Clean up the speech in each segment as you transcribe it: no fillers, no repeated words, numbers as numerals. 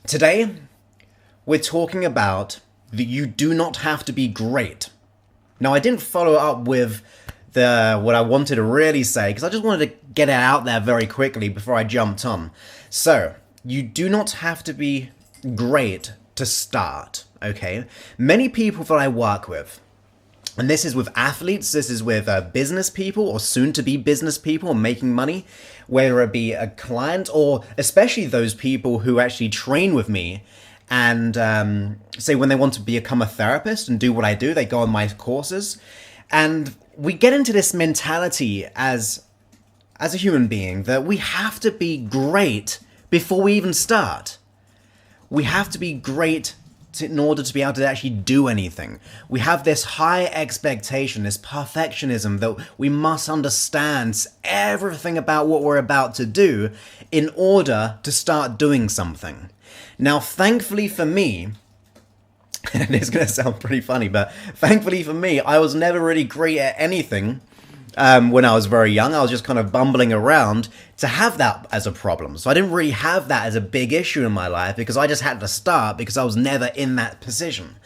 Today, we're talking about that you do not have to be great. Now, I didn't follow up with what I wanted to really say because I just wanted to get it out there very quickly before I jumped on. So, you do not have to be great to start, okay? Many people that I work with, and this is with athletes, this is with business people or soon-to-be business people making money, whether it be a client or especially those people who actually train with me and say when they want to become a therapist and do what I do, they go on my courses. And we get into this mentality as a human being that we have to be great before we even start. We have to be great in order to be able to actually do anything. We have this high expectation, this perfectionism that we must understand everything about what we're about to do in order to start doing something. Now, thankfully for me, and it's going to sound pretty funny, but thankfully for me, I was never really great at anything when I was very young. I was just kind of bumbling around to have that as a problem. So I didn't really have that as a big issue in my life because I just had to start because I was never in that position.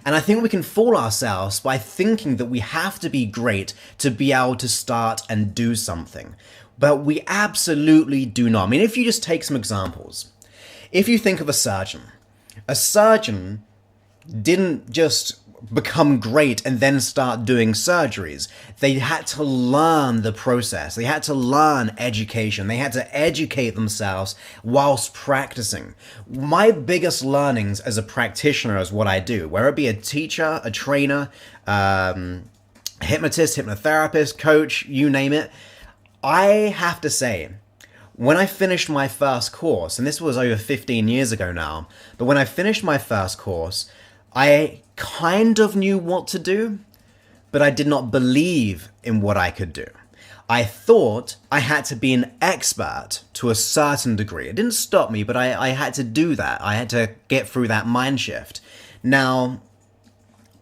And I think we can fool ourselves by thinking that we have to be great to be able to start and do something. But we absolutely do not. I mean, if you just take some examples. If you think of a surgeon didn't just become great and then start doing surgeries. They had to learn the process. They had to learn education. They had to educate themselves whilst practicing. My biggest learnings as a practitioner is what I do, whether it be a teacher, a trainer, hypnotist, hypnotherapist, coach, you name it. I have to say, when I finished my first course, and this was over 15 years ago now, but when I finished my first course, I kind of knew what to do, but I did not believe in what I could do. I thought I had to be an expert to a certain degree. It didn't stop me, but I had to do that. I had to get through that mind shift. Now,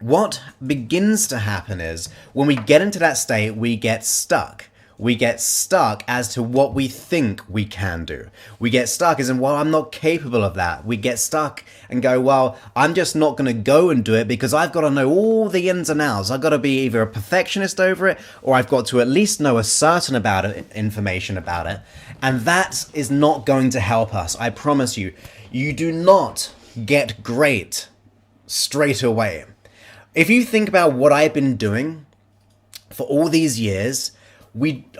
what begins to happen is when we get into that state, we get stuck. We get stuck as to what we think we can do. We get stuck as in, well, I'm not capable of that. We get stuck and go, well, I'm just not going to go and do it because I've got to know all the ins and outs. I've got to be either a perfectionist over it or I've got to at least know a certain about it, information about it. And that is not going to help us. I promise you, you do not get great straight away. If you think about what I've been doing for all these years,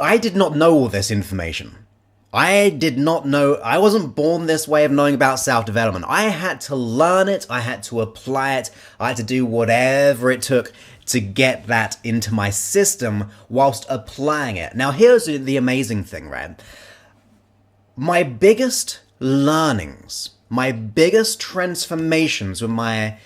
I did not know all this information. I did not know, I wasn't born this way of knowing about self-development. I had to learn it, I had to apply it, I had to do whatever it took to get that into my system whilst applying it. Now here's the amazing thing, right? My biggest learnings, my biggest transformations with my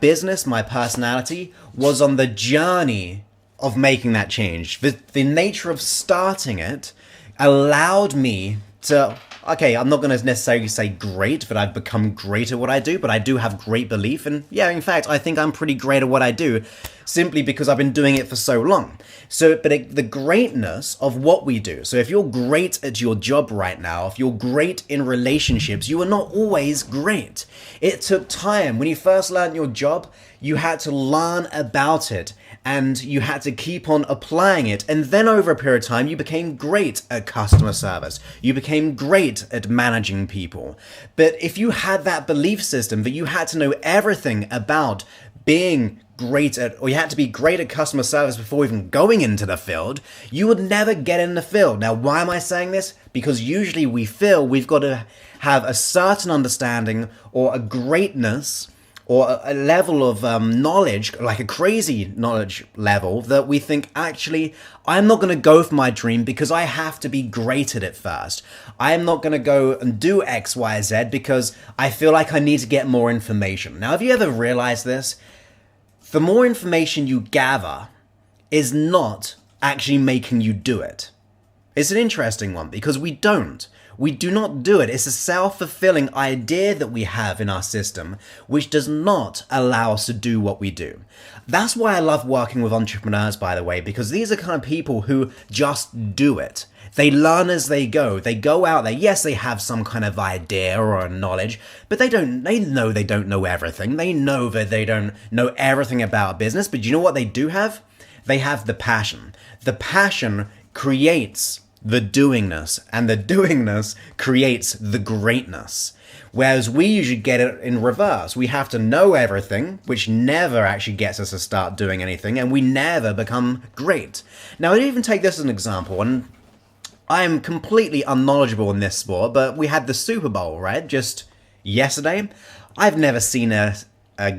business, my personality, was on the journey of making that change. The nature of starting it allowed me to, okay, I'm not going to necessarily say great, but I've become great at what I do, but I do have great belief. And yeah, in fact, I think I'm pretty great at what I do simply because I've been doing it for so long. So, but the greatness of what we do. So if you're great at your job right now, if you're great in relationships, you are not always great. It took time. When you first learned your job, you had to learn about it and you had to keep on applying it. And then over a period of time, you became great at customer service. You became great at managing people. But if you had that belief system that you had to know everything about being great at, or you had to be great at customer service before even going into the field, you would never get in the field. Now, why am I saying this? Because usually we feel we've got to have a certain understanding or a greatness or a level of knowledge, like a crazy knowledge level, that we think, actually, I'm not going to go for my dream because I have to be great at it first. I'm not going to go and do X, Y, Z because I feel like I need to get more information. Now, have you ever realized this? The more information you gather is not actually making you do it. It's an interesting one because we don't. We do not do it. It's a self-fulfilling idea that we have in our system, which does not allow us to do what we do. That's why I love working with entrepreneurs, by the way, because these are kind of people who just do it. They learn as they go. They go out there. Yes, they have some kind of idea or knowledge, but they know they don't know everything. They know that they don't know everything about business, but you know what they do have? They have the passion. The passion creates the doingness, and the doingness creates the greatness. Whereas we usually get it in reverse. We have to know everything, which never actually gets us to start doing anything, and we never become great. Now, I'd even take this as an example, and I'm completely unknowledgeable in this sport, but we had the Super Bowl, right? Just yesterday. I've never seen a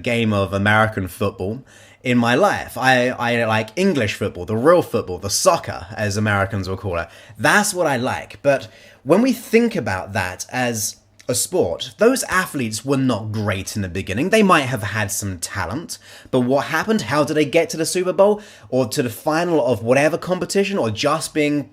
game of American football in my life. I like English football, the real football, the soccer, as Americans will call it. That's what I like. But when we think about that as a sport, those athletes were not great in the beginning. They might have had some talent, but what happened? How did they get to the Super Bowl or to the final of whatever competition, or just being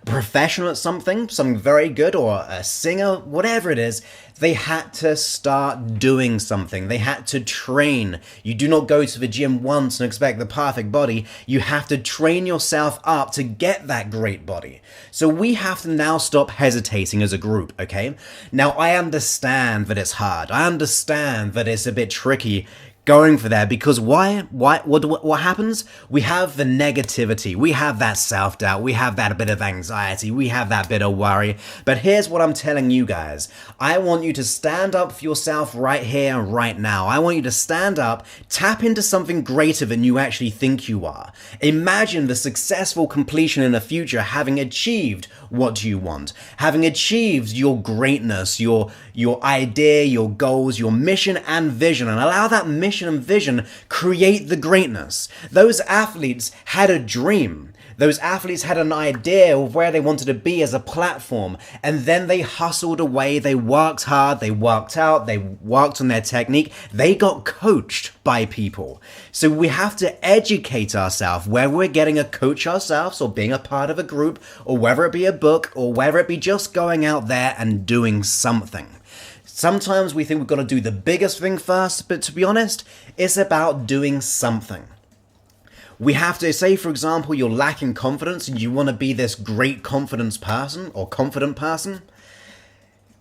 professional at something very good, or a singer, whatever it is? They had to start doing something. They had to train. You do not go to the gym once and expect the perfect body. You have to train yourself up to get that great body. So we have to now stop hesitating as a group, okay? Now, I understand that it's hard. I understand that it's a bit tricky going for that, because what happens? We have the negativity, we have that self-doubt, we have that bit of anxiety, we have that bit of worry. But here's what I'm telling you guys. I want you to stand up for yourself right here and right now. I want you to stand up, tap into something greater than you actually think you are. Imagine the successful completion in the future, having achieved what you want, having achieved your greatness, your idea, your goals, your mission and vision, and allow that mission and vision create the greatness. Those athletes had a dream. Those athletes had an idea of where they wanted to be as a platform, and then they hustled away. They worked hard, they worked out, they worked on their technique, they got coached by people. So we have to educate ourselves, whether we're getting a coach ourselves or being a part of a group, or whether it be a book, or whether it be just going out there and doing something. Sometimes we think we've got to do the biggest thing first, but to be honest, it's about doing something. We have to say, for example, you're lacking confidence and you want to be this great confidence person or confident person,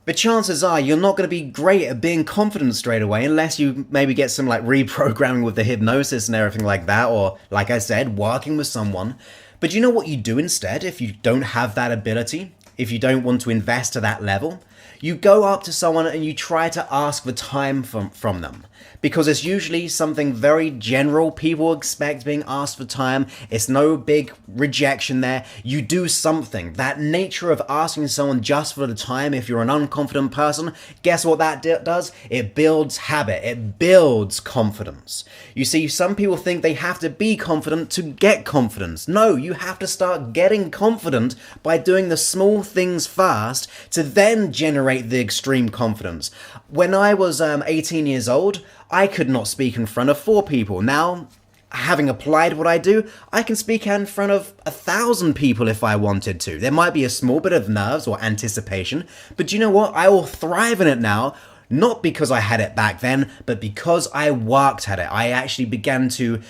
but chances are you're not going to be great at being confident straight away unless you maybe get some like reprogramming with the hypnosis and everything like that, or like I said, working with someone. But you know what you do instead if you don't have that ability, if you don't want to invest to that level? You go up to someone and you try to ask for time from them, because it's usually something very general. People expect being asked for time. It's no big rejection there. You do something. That nature of asking someone just for the time, if you're an unconfident person, guess what that does? It builds habit. It builds confidence. You see, some people think they have to be confident to get confidence. No, you have to start getting confident by doing the small things first to then generate the extreme confidence. When I was 18 years old, I could not speak in front of 4 people. Now, having applied what I do, I can speak in front of 1,000 people if I wanted to. There might be a small bit of nerves or anticipation, but you know what? I will thrive in it now, not because I had it back then, but because I worked at it. I actually began to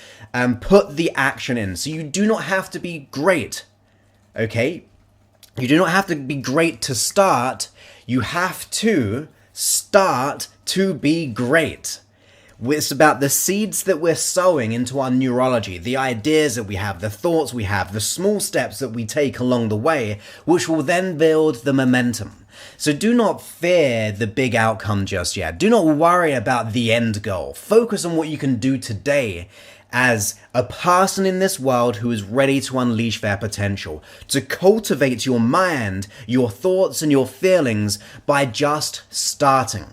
put the action in. So you do not have to be great, okay? You do not have to be great to start. You have to start to be great. It's about the seeds that we're sowing into our neurology, the ideas that we have, the thoughts we have, the small steps that we take along the way, which will then build the momentum. So do not fear the big outcome just yet. Do not worry about the end goal. Focus on what you can do today as a person in this world who is ready to unleash their potential, to cultivate your mind, your thoughts, and your feelings by just starting.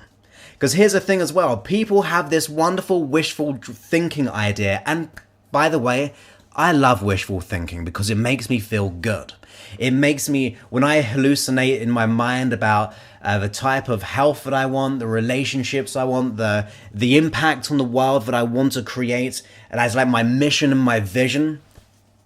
Because here's the thing as well, people have this wonderful wishful thinking idea, and by the way, I love wishful thinking because it makes me feel good. It makes me, when I hallucinate in my mind about the type of health that I want, the relationships I want, the impact on the world that I want to create, and as like my mission and my vision,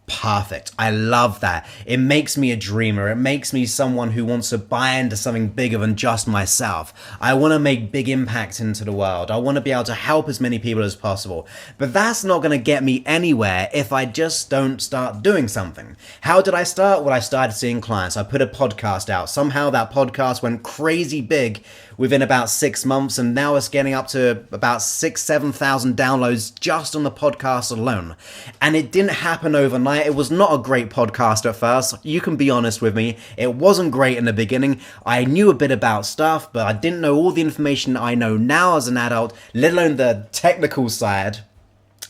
perfect. I love that. It makes me a dreamer. It makes me someone who wants to buy into something bigger than just myself. I want to make big impact into the world. I want to be able to help as many people as possible. But that's not going to get me anywhere if I just don't start doing something. How did I start? Well, I started seeing clients. I put a podcast out. Somehow that podcast went crazy big within about 6 months, and now it's getting up to about 7,000 downloads just on the podcast alone. And it didn't happen overnight. It was not a great podcast at first. You can be honest with me. It wasn't great in the beginning. I knew a bit about stuff, but I didn't know all the information I know now as an adult, let alone the technical side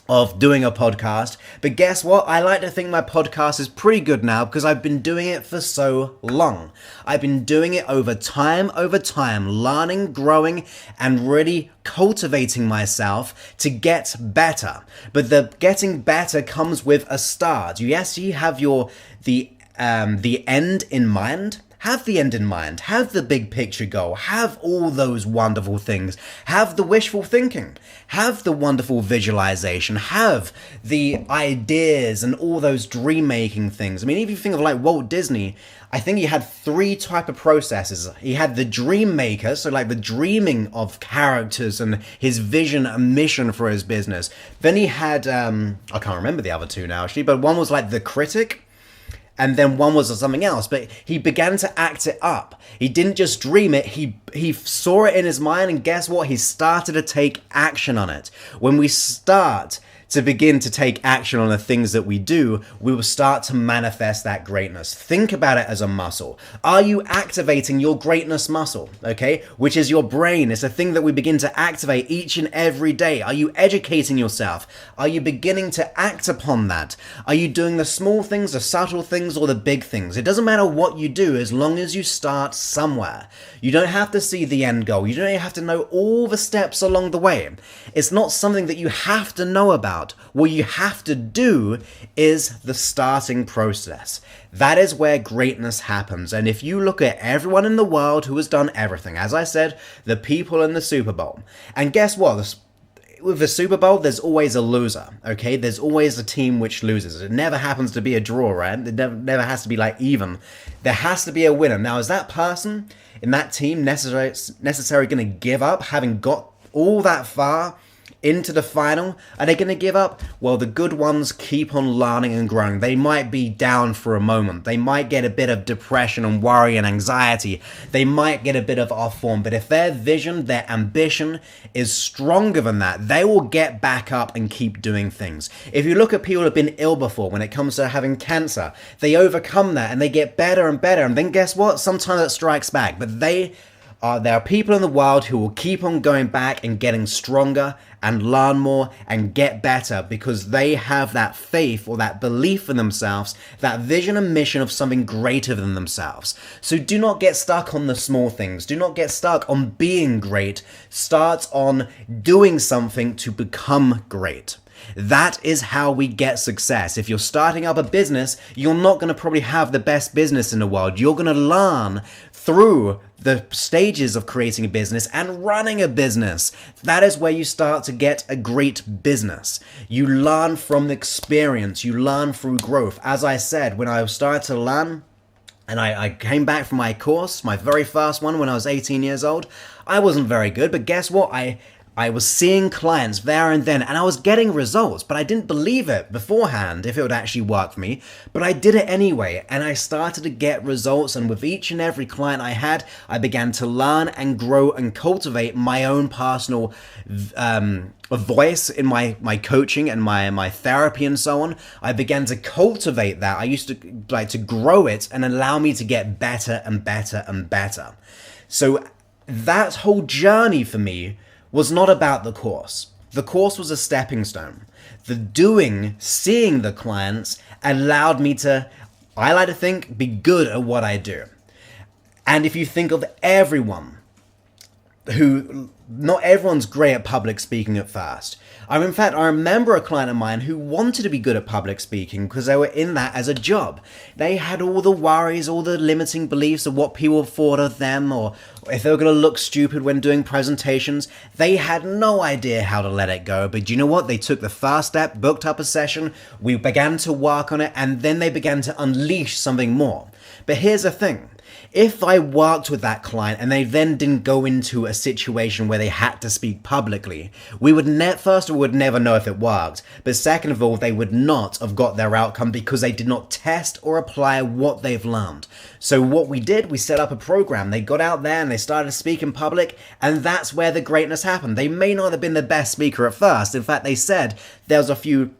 of doing a podcast. But guess what? I like to think my podcast is pretty good now because I've been doing it for so long. I've been doing it over time, learning, growing, and really cultivating myself to get better. But the getting better comes with a start. Yes, you have the end in mind. Have the end in mind, have the big picture goal, have all those wonderful things, have the wishful thinking, have the wonderful visualization, have the ideas and all those dream making things. I mean, if you think of like Walt Disney, I think he had 3 type of processes. He had the dream maker, so like the dreaming of characters and his vision and mission for his business. Then he had, I can't remember the other 2 now actually, but one was like the critic, and then one was something else, but he began to act it up. He didn't just dream it, he saw it in his mind, and guess what? He started to take action on it. When we start to begin to take action on the things that we do, we will start to manifest that greatness. Think about it as a muscle. Are you activating your greatness muscle, okay? Which is your brain. It's a thing that we begin to activate each and every day. Are you educating yourself? Are you beginning to act upon that? Are you doing the small things, the subtle things, or the big things? It doesn't matter what you do as long as you start somewhere. You don't have to see the end goal. You don't have to know all the steps along the way. It's not something that you have to know about. What you have to do is the starting process. That is where greatness happens. And if you look at everyone in the world who has done everything, as I said, the people in the Super Bowl, and guess what? With the Super Bowl, there's always a loser, okay? There's always a team which loses. It never happens to be a draw, right? It never has to be like even. There has to be a winner. Now, is that person in that team necessarily going to give up having got all that far into the final? Are they going to give up? Well, the good ones keep on learning and growing. They might be down for a moment. They might get a bit of depression and worry and anxiety. They might get a bit of off form. But if their vision, their ambition is stronger than that, they will get back up and keep doing things. If you look at people who have been ill before when it comes to having cancer, they overcome that and they get better and better. And then guess what? Sometimes it strikes back. But there are people in the world who will keep on going back and getting stronger and learn more and get better because they have that faith or that belief in themselves, that vision and mission of something greater than themselves. So do not get stuck on the small things. Do not get stuck on being great. Start on doing something to become great. That is how we get success. If you're starting up a business, you're not going to probably have the best business in the world. You're going to learn through the stages of creating a business and running a business. That is where you start to get a great business. You learn from the experience. You learn through growth. As I said, when I started to learn, and I came back from my course, my very first one when I was 18 years old, I wasn't very good, but guess what? I was seeing clients there and then, and I was getting results, but I didn't believe it beforehand if it would actually work for me. But I did it anyway, and I started to get results, and with each and every client I had, I began to learn and grow and cultivate my own personal voice in my coaching and my therapy and so on. I began to cultivate that. I used to like to grow it and allow me to get better and better and better. So that whole journey for me was not about the course. The course was a stepping stone. The doing, seeing the clients allowed me to, I like to think, be good at what I do. And if you think of everyone who not everyone's great at public speaking at first. In fact, I remember a client of mine who wanted to be good at public speaking because they were in that as a job. They had all the worries, all the limiting beliefs of what people thought of them, or if they were going to look stupid when doing presentations. They had no idea how to let it go. But do you know what? They took the first step, booked up a session, we began to work on it, and then they began to unleash something more. But here's the thing. If I worked with that client and they then didn't go into a situation where they had to speak publicly, we would first of all would never know if it worked, but second of all, they would not have got their outcome because they did not test or apply what they've learned. So what we did, we set up a program. They got out there and they started to speak in public, and that's where the greatness happened. They may not have been the best speaker at first. In fact, they said there was a few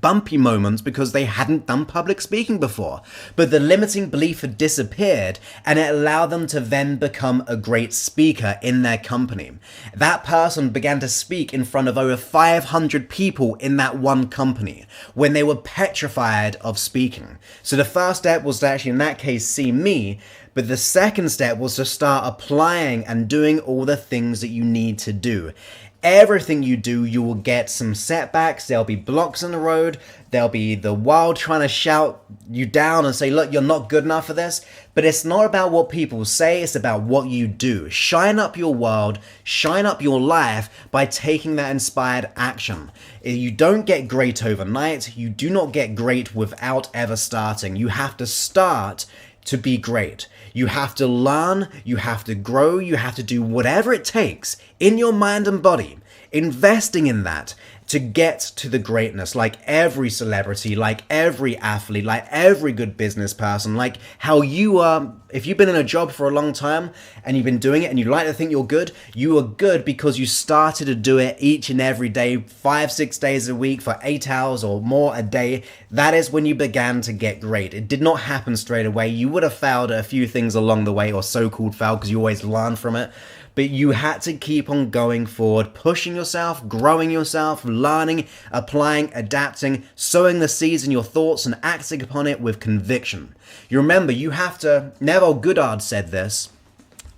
bumpy moments because they hadn't done public speaking before, but the limiting belief had disappeared and it allowed them to then become a great speaker in their company. That person began to speak in front of over 500 people in that one company when they were petrified of speaking. So the first step was to actually, in that case, see me, but the second step was to start applying and doing all the things that you need to do. Everything you do, you will get some setbacks. There'll be blocks in the road. There'll be the world trying to shout you down and say, look, you're not good enough for this. But it's not about what people say. It's about what you do. Shine up your world, shine up your life by taking that inspired action. You don't get great overnight. You do not get great without ever starting. You have to start to be great. You have to learn, you have to grow, you have to do whatever it takes in your mind and body, investing in that to get to the greatness, like every celebrity, like every athlete, like every good business person, like how you are. If you've been in a job for a long time and you've been doing it and you like to think you're good, you are good because you started to do it each and every day, 5-6 days a week for 8 hours or more a day. That is when you began to get great. It did not happen straight away. You would have failed at a few things along the way, or so-called fail, because you always learn from it. But you had to keep on going forward, pushing yourself, growing yourself, learning, applying, adapting, sowing the seeds in your thoughts and acting upon it with conviction. You remember, you have to, Neville Goddard said this,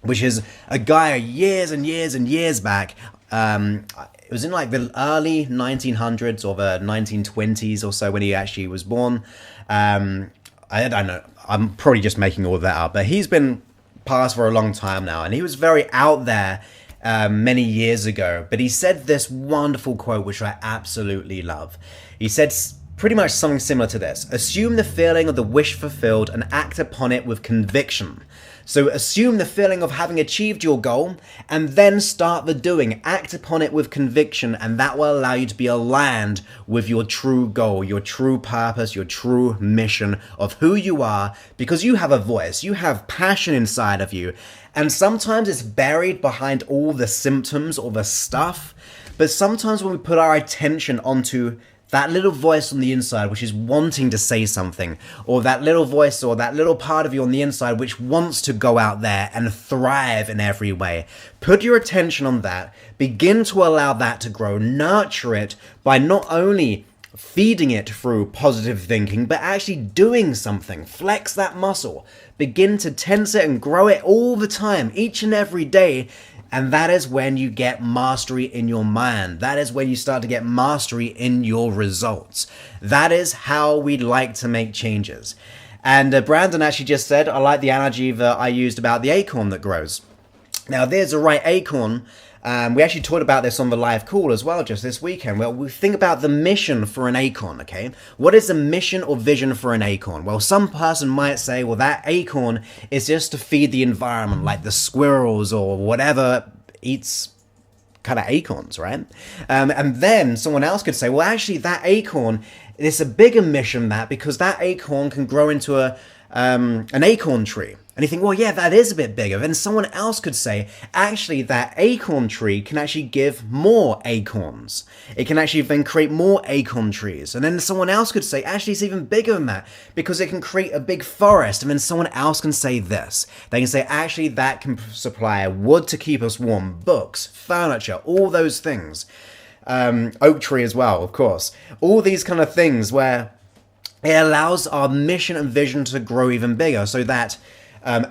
which is a guy years and years and years back. It was in like the early 1900s or the 1920s or so when he actually was born. I don't know, I'm probably just making all of that up, but he's been passed for a long time now, and he was very out there many years ago, but he said this wonderful quote which I absolutely love. He said pretty much something similar to this: assume the feeling of the wish fulfilled and act upon it with conviction. So assume the feeling of having achieved your goal and then start the doing. Act upon it with conviction, and that will allow you to be aligned with your true goal, your true purpose, your true mission of who you are, because you have a voice, you have passion inside of you. And sometimes it's buried behind all the symptoms or the stuff, but sometimes when we put our attention onto that little voice on the inside which is wanting to say something, or that little voice or that little part of you on the inside which wants to go out there and thrive in every way, put your attention on that, begin to allow that to grow, nurture it by not only feeding it through positive thinking, but actually doing something. Flex that muscle, begin to tense it and grow it all the time, each and every day. And that is when you get mastery in your mind. That is when you start to get mastery in your results. That is how we like to make changes. And Brandon actually just said, I like the analogy that I used about the acorn that grows. Now, there's the right acorn. We actually talked about this on the live call as well just this weekend. Well, we think about the mission for an acorn, okay? What is the mission or vision for an acorn? Well, some person might say, well, that acorn is just to feed the environment, like the squirrels or whatever eats kind of acorns, right? And then someone else could say, well, actually, that acorn, it's a bigger mission than that, because that acorn can grow into an acorn tree. And you think, well, yeah, that is a bit bigger. Then someone else could say, actually, that acorn tree can actually give more acorns. It can actually then create more acorn trees. And then someone else could say, actually, it's even bigger than that, because it can create a big forest. And then someone else can say this. They can say, actually, that can supply wood to keep us warm, books, furniture, all those things. Oak tree as well, of course. All these kind of things where it allows our mission and vision to grow even bigger, so that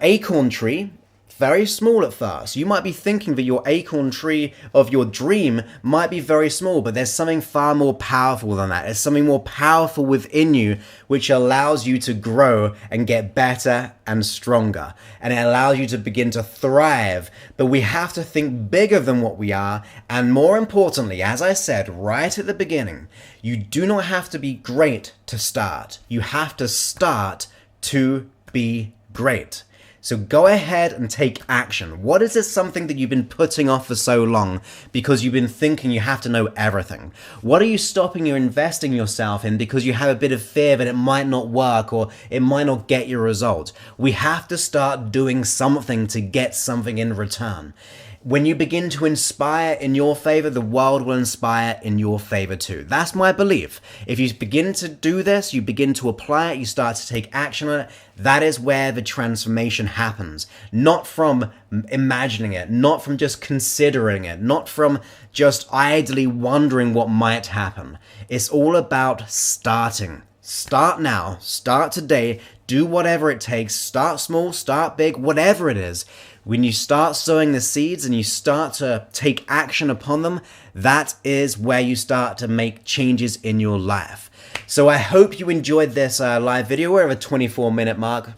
acorn tree very small at first. You might be thinking that your acorn tree of your dream might be very small, but there's something far more powerful than that. There's something more powerful within you which allows you to grow and get better and stronger. And it allows you to begin to thrive. But we have to think bigger than what we are. And more importantly, as I said right at the beginning, you do not have to be great to start. You have to start to be great. So go ahead and take action. What is this something that you've been putting off for so long because you've been thinking you have to know everything? What are you stopping you investing yourself in because you have a bit of fear that it might not work or it might not get your result? We have to start doing something to get something in return. When you begin to inspire in your favor, the world will inspire in your favor too. That's my belief. If you begin to do this, you begin to apply it, you start to take action on it, that is where the transformation happens. Not from imagining it, not from just considering it, not from just idly wondering what might happen. It's all about starting. Start now, start today, do whatever it takes, start small, start big, whatever it is. When you start sowing the seeds and you start to take action upon them, that is where you start to make changes in your life. So I hope you enjoyed this live video. We're at a 24-minute mark.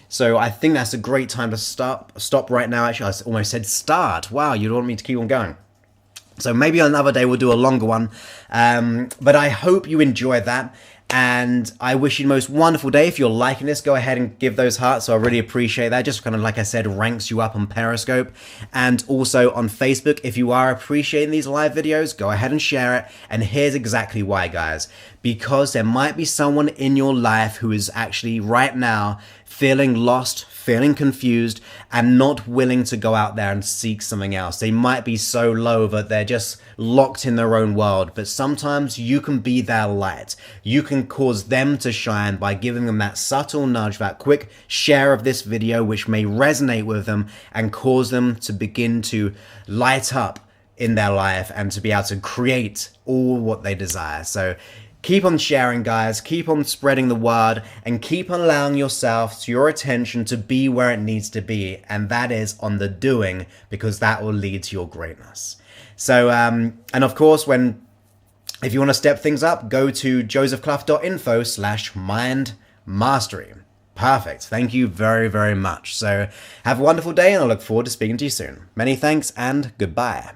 So I think that's a great time to stop right now. Actually, I almost said start. Wow, you don't want me to keep on going. So maybe another day we'll do a longer one. But I hope you enjoyed that. And I wish you the most wonderful day. If you're liking this, go ahead and give those hearts. So I really appreciate that. Just kind of, like I said, ranks you up on Periscope and also on Facebook. If you are appreciating these live videos, go ahead and share it. And here's exactly why, guys. Because there might be someone in your life who is actually right now feeling lost, feeling confused, and not willing to go out there and seek something else. They might be so low that they're just locked in their own world, but sometimes you can be their light. You can cause them to shine by giving them that subtle nudge, that quick share of this video, which may resonate with them and cause them to begin to light up in their life and to be able to create all what they desire. So keep on sharing, guys. Keep on spreading the word and keep on allowing yourself, to your attention, to be where it needs to be. And that is on the doing, because that will lead to your greatness. So, and of course, if you want to step things up, go to josephclough.info/mind mastery. Perfect. Thank you very, very much. So have a wonderful day and I look forward to speaking to you soon. Many thanks and goodbye.